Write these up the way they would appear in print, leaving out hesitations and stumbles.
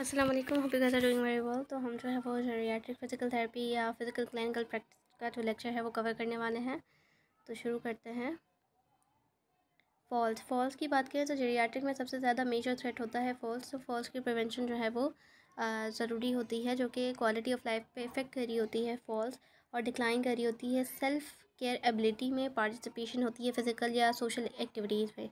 अस्सलाम वालेकुम, hope you guys are doing very well. तो हम जो है वो जेरियाट्रिक फिजिकल थेरेपी या फिजिकल क्लिनिकल प्रैक्टिस का जो लेक्चर है वो कवर करने वाले हैं। तो शुरू करते हैं। फॉल्स की बात करें तो जेरियाट्रिक में सबसे ज़्यादा मेजर थ्रेट होता है फॉल्स। तो फॉल्स की प्रिवेंशन जो है वो ज़रूरी होती है, जो कि क्वालिटी ऑफ लाइफ पे इफ़ेक्ट कर रही होती है फॉल्स, और डिक्लाइन कर रही होती है सेल्फ केयर एबिलिटी में पार्टिसिपेशन होती है फिज़िकल या सोशल एक्टिविटीज़ में।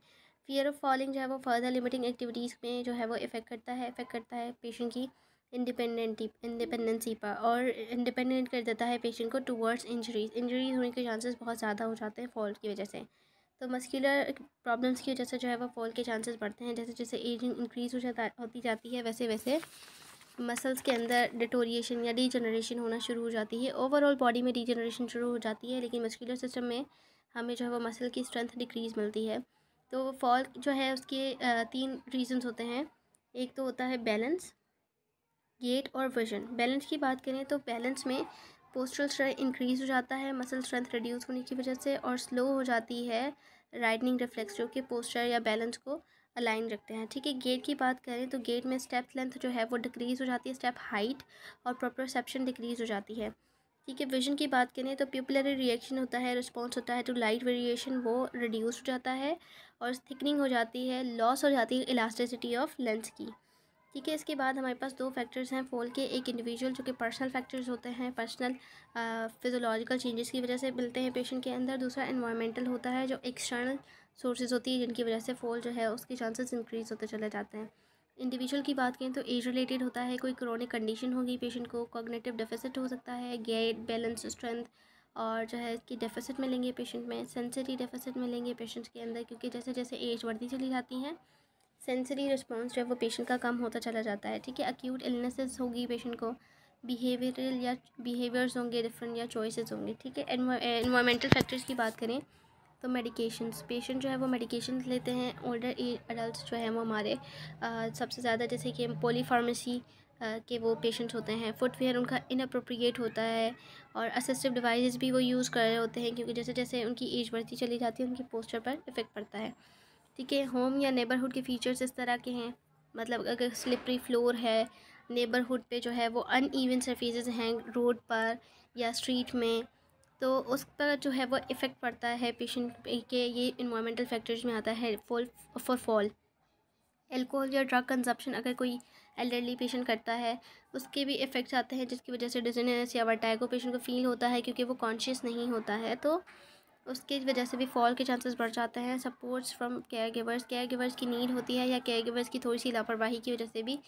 फियर ऑफ फॉलिंग जो है वो फर्दर लिमिटिंग एक्टिविटीज़ में जो है वो इफ़ेक्ट करता है पेशेंट की इंडिपेंडेंसी पर, और इंडिपेंडेंट कर देता है पेशेंट को टूवर्ड्स इंजरीज होने के चांसेस बहुत ज़्यादा हो जाते हैं फॉल की वजह से। तो मस्कुलर प्रॉब्लम्स की वजह से जो है वो फॉल के चांसेस बढ़ते हैं। जैसे जैसे एजिंग इंक्रीज़ होती जाती है, वैसे वैसे मसल्स के अंदर डिटोरिएशन या डीजनरेशन होना शुरू हो जाती है। ओवरऑल बॉडी में डीजनरेशन शुरू हो जाती है, लेकिन मस्कुलर सिस्टम में हमें जो है वो मसल की स्ट्रेंथ डिक्रीज़ मिलती है। तो फॉल जो है उसके 3 रीजंस होते हैं। एक तो होता है बैलेंस, गेट और विजन। बैलेंस की बात करें तो बैलेंस में पोस्चरल स्ट्रेंथ इंक्रीज़ हो जाता है मसल स्ट्रेंथ रिड्यूस होने की वजह से, और स्लो हो जाती है राइटनिंग रिफ्लेक्स, जो कि पोस्चर या बैलेंस को अलाइन रखते हैं। ठीक है, गेट की बात करें तो गेट में स्टेप लेंथ जो है वो डिक्रीज़ हो जाती है, स्टेप हाइट और प्रोप्रोसेप्शन डिक्रीज़ हो जाती है। ठीक है, विजन की बात करें तो प्यूपिलरी रिएक्शन होता है, रिस्पॉन्स होता है टू लाइट वेरिएशन, वो रिड्यूस हो जाता है और थिकनिंग हो जाती है, लॉस हो जाती है इलास्टिसिटी ऑफ लेंस की। ठीक है, इसके बाद हमारे पास 2 फैक्टर्स हैं फॉल के। एक इंडिविजुअल जो कि पर्सनल फैक्टर्स होते हैं, पर्सनल फिज़ोलॉजिकल चेंजेस की वजह से मिलते हैं पेशेंट के अंदर। दूसरा एनवायरमेंटल होता है, जो एक्सटर्नल सोर्सेज होती है जिनकी वजह से फॉल जो है उसके चांसेस इंक्रीज़ होते चले जाते हैं। इंडिविजुअल की बात करें तो एज रिलेटेड होता है, कोई क्रोनिक कंडीशन होगी पेशेंट को, कॉग्निटिव डेफिसिट हो सकता है, गेट बैलेंस स्ट्रेंथ और जो है कि डेफिसिट मिलेंगे पेशेंट में, सेंसरी डेफिसिट मिलेंगे पेशेंट्स के अंदर, क्योंकि जैसे जैसे एज बढ़ती चली जाती हैं सेंसरी रिस्पॉन्स जो है वो पेशेंट का कम होता चला जाता है। ठीक है, अक्यूट इलनेसेस होगी पेशेंट को, बिहेवियर्स होंगे डिफरेंट या चॉइसेस होंगे। ठीक है, एनवायरमेंटल फैक्टर्स की बात करें तो मेडिकेशंस, पेशेंट जो है वो मेडिकेशंस लेते हैं। ओल्डर एज अडल्ट जो है वो हमारे सबसे ज़्यादा, जैसे कि पॉलीफार्मेसी के वो पेशेंट्स होते हैं। फुटवेयर उनका इनअप्रोप्रिएट होता है, और असिस्टिव डिवाइसेस भी वो यूज़ कर रहे होते हैं, क्योंकि जैसे जैसे उनकी एज बढ़ती चली जाती है उनकी पोस्चर पर इफ़ेक्ट पड़ता है। ठीक है, होम या नेबरहुड के फीचर्स इस तरह के हैं, मतलब अगर स्लिपरी फ्लोर है, नेबरहुड पे जो है वो अनइवन सरफेसेस हैं रोड पर या स्ट्रीट में, तो उस पर जो है वो इफ़ेक्ट पड़ता है पेशेंट के। ये इन्वायरमेंटल फैक्टर्स में आता है फॉल। एल्कोहल या ड्रग कंजप्शन अगर कोई एल्डरली पेशेंट करता है उसके भी इफ़ेक्ट्स आते हैं, जिसकी वजह से डिजीनेस या वर्टाइगो पेशेंट को फील होता है, क्योंकि वो कॉन्शियस नहीं होता है, तो उसकी वजह से भी फॉल के चांसेस बढ़ जाते हैं। सपोर्ट्स फ्रॉम केयर गिवर्स की नीड होती है, या केयर गिवर्स की थोड़ी सी लापरवाही की वजह से भी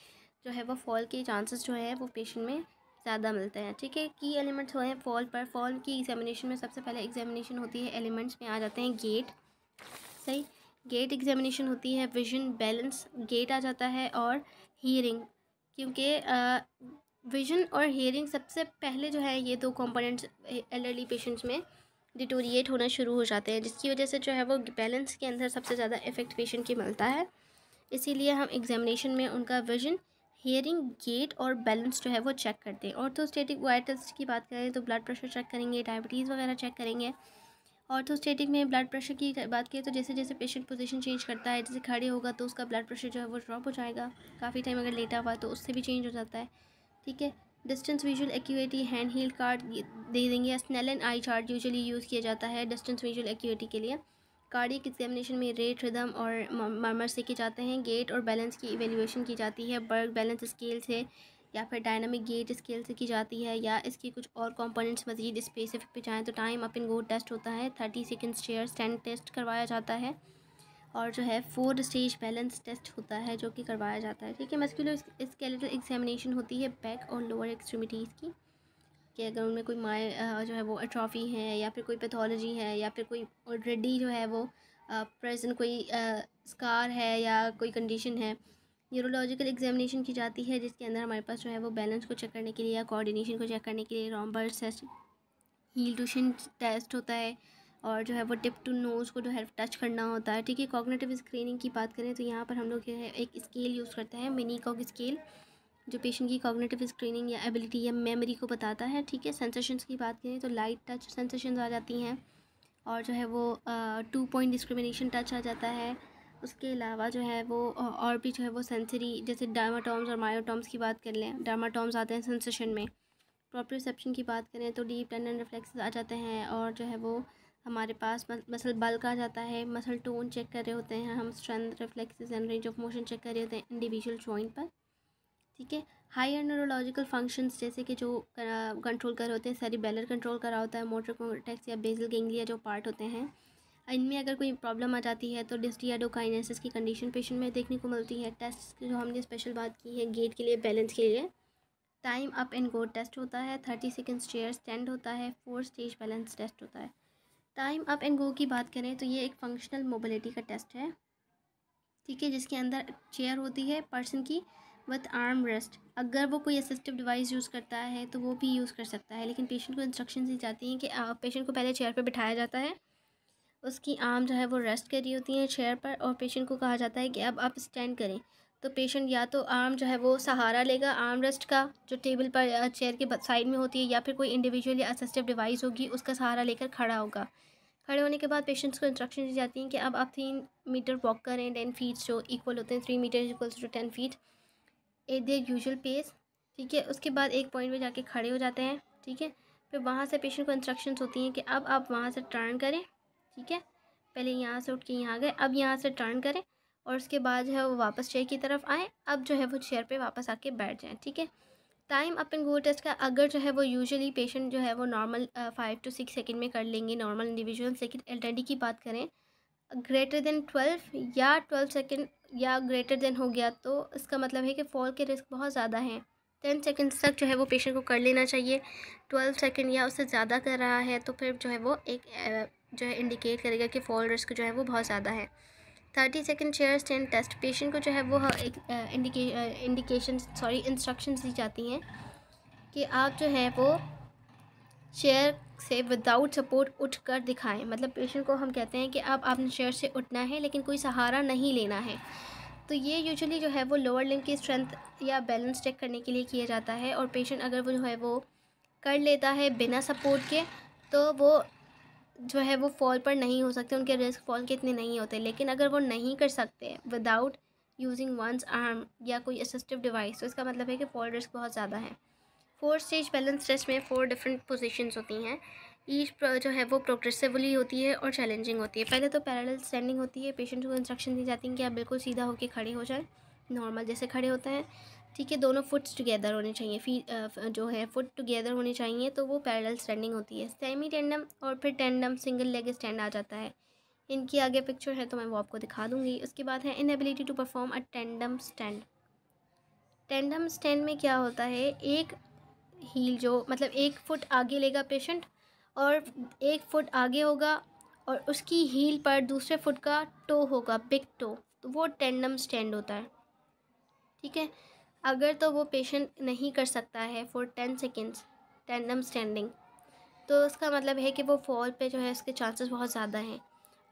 जो है वो फॉल के चांसेस जो है वो पेशेंट में ज़्यादा मिलते हैं। ठीक है, की एलिमेंट्स हुए हैं फॉल पर। फॉल की एग्जामिनेशन में सबसे पहले एग्जामिनेशन होती है, एलिमेंट्स में आ जाते हैं गेट, सही, गेट एग्जामिनेशन होती है, विजन बैलेंस गेट आ जाता है, और हीयरिंग, क्योंकि विजन और हियरिंग सबसे पहले जो है ये 2 कंपोनेंट्स एल्डरली पेशेंट्स में डिटोरिएट होना शुरू हो जाते हैं, जिसकी वजह से जो है वो बैलेंस के अंदर सबसे ज़्यादा इफेक्ट पेशेंट की मिलता है। इसीलिए हम एग्जामिनेशन में उनका विजन, हियरिंग, गेट और बैलेंस जो है वो चेक करते हैं। ऑर्थोस्टैटिक वाइटल्स की बात करें तो ब्लड प्रेशर चेक करेंगे, डायबिटीज़ वगैरह चेक करेंगे। ऑर्थोस्टैटिक में ब्लड प्रेशर की बात करें तो जैसे जैसे पेशेंट पोजीशन चेंज करता है, जैसे खड़े होगा तो उसका ब्लड प्रेशर जो है वो ड्रॉप हो जाएगा, काफ़ी टाइम अगर लेटा हुआ तो उससे भी चेंज हो जाता है। ठीक है, distance visual acuity hand held card दे देंगे। Snellen eye chart usually use किया जाता है डिस्टेंस विजुअल एक्यूटी के लिए। कार्डियक एग्जामिनेशन में रेट, रिदम और मर्मर से किए जाते हैं। गेट और बैलेंस की इवेल्युएशन की जाती है बर्ग बैलेंस स्केल से, या फिर डायनामिक गेट स्केल से की जाती है, या इसकी कुछ और कंपोनेंट्स मज़ीद स्पेसिफिक पे जाएँ तो time up and go test होता है, 30 सेकेंड चेयर स्टैंड टेस्ट करवाया जाता है, और जो है 4 स्टेज बैलेंस टेस्ट होता है जो कि करवाया जाता है। ठीक है, मस्कुलर स्केलेटल एग्जामिनेशन होती है बैक और लोअर एक्सट्रीमिटीज़ की, कि अगर उनमें कोई जो है वो एट्रॉफी है, या फिर कोई पैथोलॉजी है, या फिर कोई ऑलरेडी जो है वो प्रेजेंट कोई स्कार है या कोई कंडीशन है। न्यूरोलॉजिकल एग्जामिनेशन की जाती है, जिसके अंदर हमारे पास जो है वो बैलेंस को चेक करने के लिए या कोऑर्डिनेशन को चेक करने के लिए Romberg test, heel to shin test होता है, और जो है वो टिप टू नोज़ को जो है टच करना होता है। ठीक है, कॉग्निटिव स्क्रीनिंग की बात करें तो यहाँ पर हम लोग जो है एक स्केल यूज़ करते हैं, मिनी कॉग स्केल, जो पेशेंट की कॉग्निटिव स्क्रीनिंग या एबिलिटी या मेमोरी को बताता है। ठीक है, सेंसेशंस की बात करें तो लाइट टच सेंसेशंस आ जाती हैं, और जो है वो 2 पॉइंट डिस्क्रिमिनेशन टच आ जाता है, उसके अलावा जो है वो और भी जो है वो सेंसरी, जैसे डर्माटोम्स और मायोटोम्स की बात कर लें। डर्माटोम्स आते हैं सेंसेशन में। प्रोप्रियोसेप्शन की बात करें तो डीप टेंडन रिफ्लेक्सेस आ जाते हैं, और जो है वो हमारे पास मसल बल्क आ जाता है। मसल टोन चेक कर रहे होते हैं हम, strength, reflexes and range of motion check कर रहे होते हैं इंडिविजुअल जॉइंट पर, ठीक है। हायर न्यूरोलॉजिकल फंक्शंस जैसे कि जो कंट्रोल कर होते हैं, सेरिबेलर कंट्रोल करा होता है, मोटर कॉर्टेक्स या बेसल गैंग्लिया जो पार्ट होते हैं, इनमें अगर कोई प्रॉब्लम आ जाती है तो डिस्टियाडोकाइनेसिस की कंडीशन पेशेंट में देखने को मिलती है। टेस्ट की जो हमने स्पेशल बात की है गेट के लिए, बैलेंस के लिए, time up and go test होता है, 30 सेकेंड्स चेयर स्टैंड होता है, 4 स्टेज बैलेंस टेस्ट होता है। टाइम अप एंड गो की बात करें तो ये एक फंक्शनल मोबिलिटी का टेस्ट है, ठीक है, जिसके अंदर चेयर होती है पर्सन की विथ आर्म रेस्ट। अगर वो कोई असिस्टिव डिवाइस यूज़ करता है तो वो भी यूज़ कर सकता है, लेकिन पेशेंट को इंस्ट्रक्शन दी जाती हैं कि पेशेंट को पहले चेयर पर बिठाया जाता है, उसकी आर्म जो है वो रेस्ट करी होती हैं चेयर पर, और पेशेंट को कहा जाता है कि अब आप स्टैंड करें। तो पेशेंट या तो आर्म जो है वो सहारा लेगा आर्म रेस्ट का, जो टेबल पर चेयर के साइड में होती है, या फिर कोई इंडिविजुअल या असिस्टिव डिवाइस होगी उसका सहारा लेकर खड़ा होगा। खड़े होने के बाद पेशेंट्स को इंस्ट्रक्शन दी जाती हैं कि अब आप 3 मीटर वॉक करें, 10 फीट जो इक्वल होते हैं, 3 metre equals to 10 feet at their usual pace, ठीक है। उसके बाद एक पॉइंट पे जाके खड़े हो जाते हैं, ठीक है। फिर वहाँ से पेशेंट को इंस्ट्रक्शंस होती हैं कि अब आप वहाँ से टर्न करें, ठीक है। पहले यहाँ से उठ के यहाँ गए, अब यहाँ से टर्न करें, और उसके बाद जो है वो वापस चेयर की तरफ आएँ, अब जो है वो चेयर पे वापस आके बैठ जाएँ, ठीक है। Time up and go test का अगर जो है वो यूजुअली पेशेंट जो है वो नॉर्मल 5 to 6 सेकेंड में कर लेंगे नॉर्मल इंडिविजुअल्स, लेकिन एल्डरली की बात करें ग्रेटर देन 12 या 12 सेकेंड या ग्रेटर देन हो गया तो इसका मतलब है कि फॉल के रिस्क बहुत ज़्यादा हैं। 10 सेकेंड्स तक जो है वो पेशेंट को कर लेना चाहिए। 12 सेकेंड या उससे ज़्यादा कर रहा है तो फिर जो है वो एक जो है इंडिकेट करेगा कि फॉल रिस्क जो है वो बहुत ज़्यादा है। 30 second chair stand test, patient को जो है वो एक इंस्ट्रक्शंस दी जाती हैं कि आप जो है वो चेयर से विदाउट सपोर्ट उठ कर दिखाएं। मतलब पेशेंट को हम कहते हैं कि अब आपने चेयर से उठना है लेकिन कोई सहारा नहीं लेना है। तो ये यूजुअली जो है वो लोअर लिम्ब की स्ट्रेंथ या बैलेंस चेक करने के लिए किया जाता है, और पेशेंट अगर वो जो है वो कर लेता है बिना सपोर्ट के तो वो जो है वो फॉल पर नहीं हो सकते, उनके रिस्क फॉल के इतने नहीं होते। लेकिन अगर वो नहीं कर सकते विदाउट यूजिंग वंस आर्म या कोई असिस्टिव डिवाइस तो इसका मतलब है कि फॉल रिस्क बहुत ज़्यादा है। 4 स्टेज बैलेंस टेस्ट में 4 डिफरेंट पोजीशंस होती हैं। ईच जो है वो प्रोग्रेसिवली होती है और चैलेंजिंग होती है। पहले तो पैरेलल स्टैंडिंग होती है, पेशेंट को इंस्ट्रक्शन दी जाती है कि आप बिल्कुल सीधा होकर खड़े हो जाएं, नॉर्मल जैसे खड़े होते हैं, ठीक है। दोनों फुट्स टुगेदर होने चाहिए, जो है फुट टुगेदर होने चाहिए, तो वो पैरेलल स्टैंडिंग होती है। सेमी टेंडम और फिर टेंडम सिंगल लेग स्टैंड आ जाता है। इनकी आगे पिक्चर है तो मैं वो आपको दिखा दूँगी। उसके बाद है inability to perform a tandem stand. Tandem stand में क्या होता है, एक हील जो मतलब 1 फुट आगे लेगा पेशेंट और 1 फुट आगे होगा, और उसकी हील पर दूसरे फुट का टो होगा, बिग टो, तो वो टेंडम स्टैंड होता है, ठीक है। अगर तो वो पेशेंट नहीं कर सकता है फॉर 10 सेकेंड्स टेंडम स्टैंडिंग तो उसका मतलब है कि वो फॉल पे जो है उसके चांसेस बहुत ज़्यादा हैं।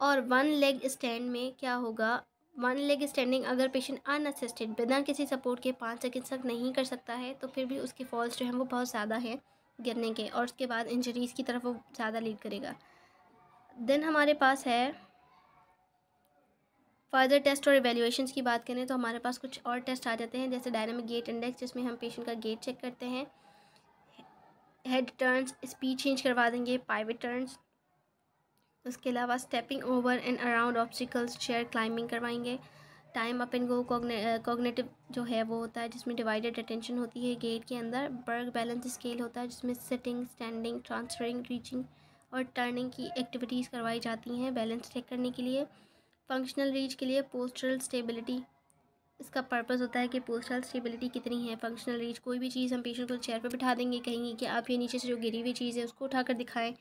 और 1 लेग स्टैंड में क्या होगा, 1 लेग स्टैंडिंग अगर पेशेंट अनअसिस्टेड बिना किसी सपोर्ट के 5 सेकेंड तक नहीं कर सकता है तो फिर भी उसके फॉल्स जो हैं वो बहुत ज़्यादा हैं गिरने के, और उसके बाद इंजरीज़ की तरफ वो ज़्यादा लीड करेगा। देन हमारे पास है फर्दर टेस्ट और इवैल्यूएशंस की बात करें तो हमारे पास कुछ और टेस्ट आ जाते हैं, जैसे डायनामिक गेट इंडेक्स, जिसमें हम पेशेंट का गेट चेक करते हैं, हेड टर्न्स, स्पीड चेंज करवा देंगे, पाइवेट टर्न्स, उसके अलावा stepping over and around obstacles, chair climbing करवाएंगे। Time up and go cognitive जो है वो होता है जिसमें डिवाइडेड अटेंशन होती है गेट के अंदर। बर्ग बैलेंस स्केल होता है जिसमें सिटिंग, स्टैंडिंग, ट्रांसफरिंग, रीचिंग और टर्निंग की एक्टिविटीज़ करवाई जाती हैं बैलेंस चेक करने के लिए। फंक्शनल रीच के लिए पोस्टरल स्टेबिलिटी, इसका पर्पस होता है कि पोस्टरल स्टेबिलिटी कितनी है। फंक्शनल रीच, कोई भी चीज़ हम पेशेंट को चेयर पर बिठा देंगे, कहेंगे कि आप ये नीचे से जो गिरी हुई चीज़ है उसको उठाकर दिखाएं,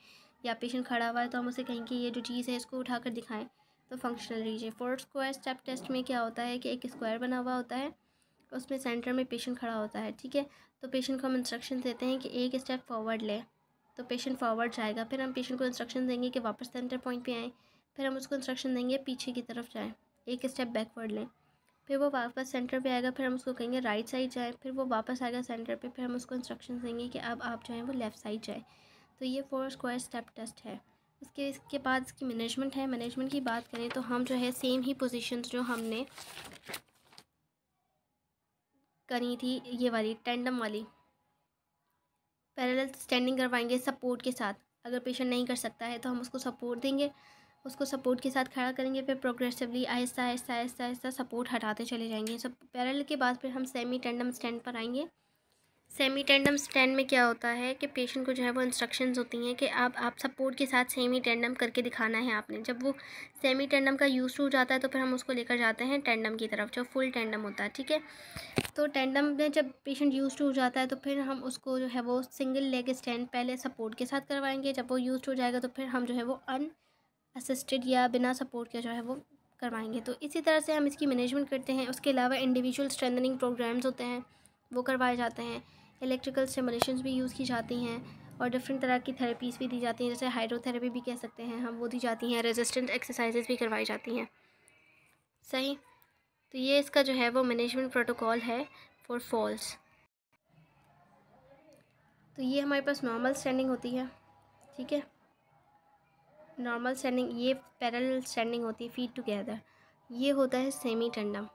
या पेशेंट खड़ा हुआ है तो हम उसे कहेंगे ये जो चीज़ है इसको उठाकर दिखाएं, तो फंक्शनल रीच है। 4 स्क्वायर स्टेप टेस्ट में क्या होता है कि एक स्क्वायर बना हुआ होता है, उसमें सेंटर में पेशेंट खड़ा होता है, ठीक है। तो पेशेंट को हम इंस्ट्रक्शन देते हैं कि एक स्टेप फॉरवर्ड ले, तो पेशेंट फॉरवर्ड जाएगा। फिर हम पेशेंट को इंस्ट्रक्शन देंगे कि वापस सेंटर पॉइंट पे आएँ, फिर हम उसको इंस्ट्रक्शन देंगे पीछे की तरफ जाएँ, एक स्टेप बैकवर्ड लें, फिर वो वापस सेंटर पे आएगा, फिर हम उसको कहेंगे राइट साइड जाए, फिर वो वापस आएगा सेंटर पे, फिर हम उसको इंस्ट्रक्शन देंगे कि अब आप जो है वो लेफ़्ट साइड जाए। तो ये 4 स्क्वायर स्टेप टेस्ट है। इसके बाद इसकी मैनेजमेंट है। मैनेजमेंट की बात करें तो हम जो है सेम ही पोजीशंस जो हमने करी थी, ये वाली टेंडम वाली पैरेलल स्टैंडिंग करवाएंगे सपोर्ट के साथ। अगर पेशेंट नहीं कर सकता है तो हम उसको सपोर्ट देंगे, उसको सपोर्ट के साथ खड़ा करेंगे, फिर प्रोग्रेसिवली आहिस्ता आहिस्ता आहिस्ता आहिस्ता सपोर्ट हटाते चले जाएंगे। सब पैरेलल के बाद फिर हम सेमी टेंडम स्टैंड पर आएंगे। सेमी टेंडम स्टैंड में क्या होता है कि पेशेंट को जो है वो इंस्ट्रक्शंस होती हैं कि आप सपोर्ट के साथ सेमी टेंडम करके दिखाना है आपने। जब वो सेमी टेंडम का यूज हो जाता है तो फिर हम उसको लेकर जाते हैं टेंडम की तरफ, जो फुल टेंडम होता है, ठीक है। तो टेंडम में जब पेशेंट यूज हो जाता है तो फिर हम उसको जो है वो सिंगल लेग स्टैंड पहले सपोर्ट के साथ करवाएंगे। जब वो यूज हो जाएगा तो फिर हम जो है वो असिस्टेड या बिना सपोर्ट के जो है वो करवाएंगे। तो इसी तरह से हम इसकी मैनेजमेंट करते हैं। उसके अलावा इंडिविजुअल स्ट्रेंथनिंग प्रोग्राम्स होते हैं, वो करवाए जाते हैं। इलेक्ट्रिकल स्टिमुलेशंस भी यूज़ की जाती हैं और डिफरेंट तरह की थेरेपीज़ भी दी जाती हैं, जैसे हाइड्रोथेरेपी भी कह सकते हैं हम, वो दी जाती हैं। रेजिस्टेंट एक्सरसाइजेज भी करवाई जाती हैं। सही। तो ये इसका जो है वो मैनेजमेंट प्रोटोकॉल है फॉर फॉल्स। तो ये हमारे पास नॉर्मल स्टैंडिंग होती है, ठीक है। नॉर्मल स्टैंडिंग, ये पैरेलल स्टैंडिंग होती है फीट टुगेदर। ये होता है सेमी टेंडम,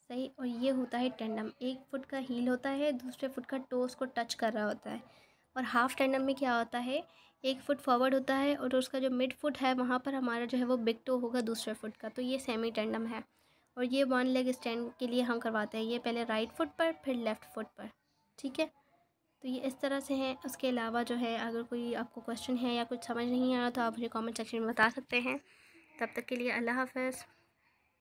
सही। और ये होता है टेंडम, एक फुट का हील होता है, दूसरे फुट का टोस को टच कर रहा होता है। और हाफ टेंडम में क्या होता है, एक फुट फॉरवर्ड होता है और उसका जो मिड फुट है वहाँ पर हमारा जो है वो बिग टो होगा दूसरे फुट का। तो ये सेमी टेंडम है। और ये वन लेग स्टैंड के लिए हम करवाते हैं, ये पहले राइट फुट पर फिर लेफ़्ट फुट पर, ठीक है। तो ये इस तरह से है। उसके अलावा जो है अगर कोई आपको क्वेश्चन है या कुछ समझ नहीं आया तो आप मुझे कमेंट सेक्शन में बता सकते हैं। तब तक के लिए अल्लाह हाफ़िज़।